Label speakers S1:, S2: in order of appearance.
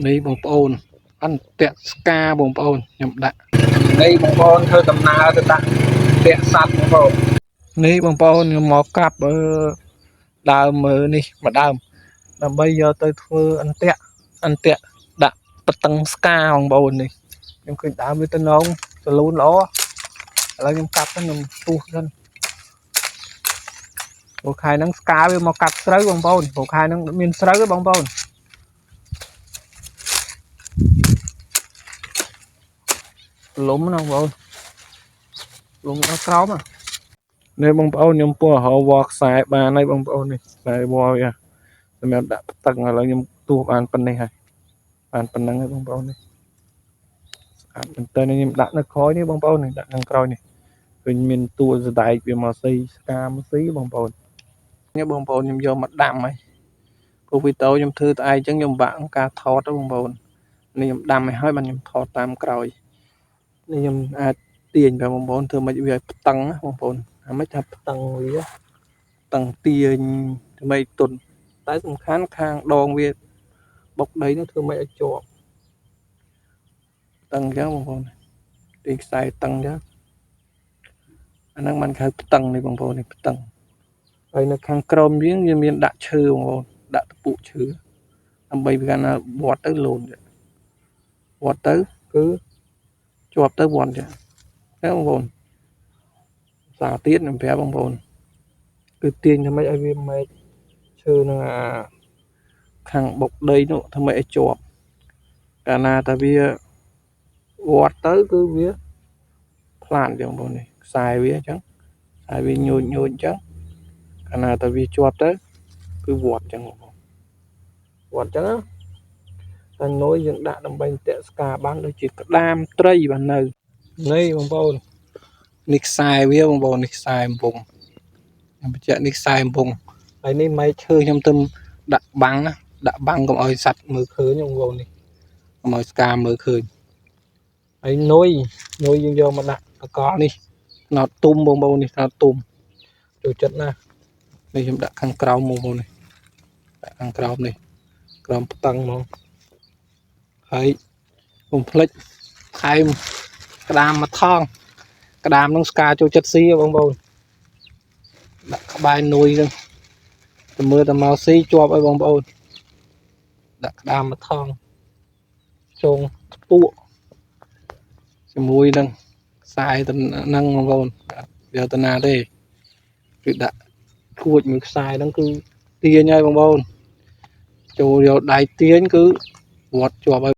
S1: នេះបងប្អូនអន្ទាក់ស្កាបងប្អូនខ្ញុំដាក់
S2: នេះបងប្អូនធ្វើដំណើរទៅដាក់ពាក់សัตว์បងប្អូន
S1: នេះបងប្អូនខ្ញុំមកកាប់ដើមនេះមួយដើមដើម្បីយកទៅធ្វើអន្ទាក់ដាក់បតឹងស្កាបងប្អូននេះខ្ញុំឃើញដើមវាទៅនងសលូនល្អឥឡូវខ្ញុំកាប់ទៅខ្ញុំពុះទៅព្រោះខែហ្នឹងស្កាវាមកកាប់ស្រូវបងប្អូនព្រោះខែហ្នឹងមានស្រូវទេបងប្អូនលំណាបងប្អូនលំដល់ក្រោមនេះបងប្អូនខ្ញុំពោះរហវល់ខ្សែបានហើយបងប្អូននេះខ្សែវល់វាសម្រាប់ដាក់ទឹកឥឡូវខ្ញុំទួបានប៉ុណ្នេះហើយបានប៉ុណ្្នឹងហើយបងប្អូននេះស្អាតមែនតើខ្ញុំដាក់នៅក្រោយនេះបងប្អូននេះដាក់ខាងក្រោយនេះឃើញមានតួសដែកវាមកស៊ីស្កាមកស៊ីបងប្អូននេះបងប្អូនខ្ញុំយកមកដាំហើយព្រោះវីដេអូខ្ញុំធ្វើតែឯងចឹងខ្ញុំបាក់ការថតបងប្អូននេះខ្ញុំដាំឲ្យហើយបានខ្ញុំថតតាមក្រោយនេះខ្ញុំអាចទាញបងប្អូនធ្វើមិនវាផ្តឹងបងប្អូនអាមិនថាផ្តឹងវាតឹងទាញដើម្បីទុនតែសំខាន់ខាងដងវាបុកដីនោះធ្វើមិនឲ្យជាប់តឹងចឹងបងប្អូនទីខ្សែតឹងចឹងអាហ្នឹងมันហៅផ្តឹងនេះបងប្អូននេះផ្តឹងហើយនៅខាងក្រោមវាមានដាក់ឈើបងប្អូនដាក់តពុកឈើដើម្បីវាណាវត្តទៅលូនវត្តទៅគឺជាប់ទៅវត្តចឹងបងប្អូនសារទៀតខ្ញុំប្រាប់បងប្អូនគឺទាញធ្វើម៉េចឲ្យវាម៉េចឈើនឹងខាងបុកដីនោះធ្វើម៉េចឲ្យជាប់កាលណាតែវាវត្តទៅគឺវាផ្លានចឹងបងប្អូននេះខ្សែវាអញ្ចឹងខ្សែវាញូចអញ្ចឹងកាលណាតែវាជាប់ទៅគឺវត្តចឹងបងប្អូនវត្តចឹងតែណយយើងដាក់ដើម្បីតាក់ស្កាបានដូចជាក្តាមត្រីបាននៅនេះបងប្អូននេះខ្សែវាបងប្អូននេះខ្សែអំពង់ខ្ញុំបញ្ជាក់នេះខ្សែអំពង់ហើយនេះម៉ែឈើខ្ញុំទៅដាក់បាំងកុំឲ្យសัตว์មើលឃើញបងប្អូននេះកុំឲ្យស្កាមើលឃើញហើយនុយយើងយកមកដាក់តកល់នេះណោតទុំបងប្អូននេះណោតទុំចូលចិត្តណានេះខ្ញុំដាក់ខាងក្រោមបងប្អូននេះដាក់ខាងក្រោមនេះក្រោមផ្តឹងហ្មងហើយកុំភ្លេចថែមក្តាមមកថងក្តាមនឹងស្កាចូលចិត្តស៊ីបងប្អូនដាក់ក្បែរនុយហ្នឹងតែមើលតែមកស៊ីជាប់ឲ្យបងប្អូនដាក់ក្តាមមកថងជងពួកជាមួយនឹងខ្សែទៅហ្នឹងបងប្អូនយកទៅណាទេគឺដាក់គួចមួយខ្សែហ្នឹងគឺទាញហើយបងប្អូនចូលយកដៃទាញគឺវត្តជាប់ហើយ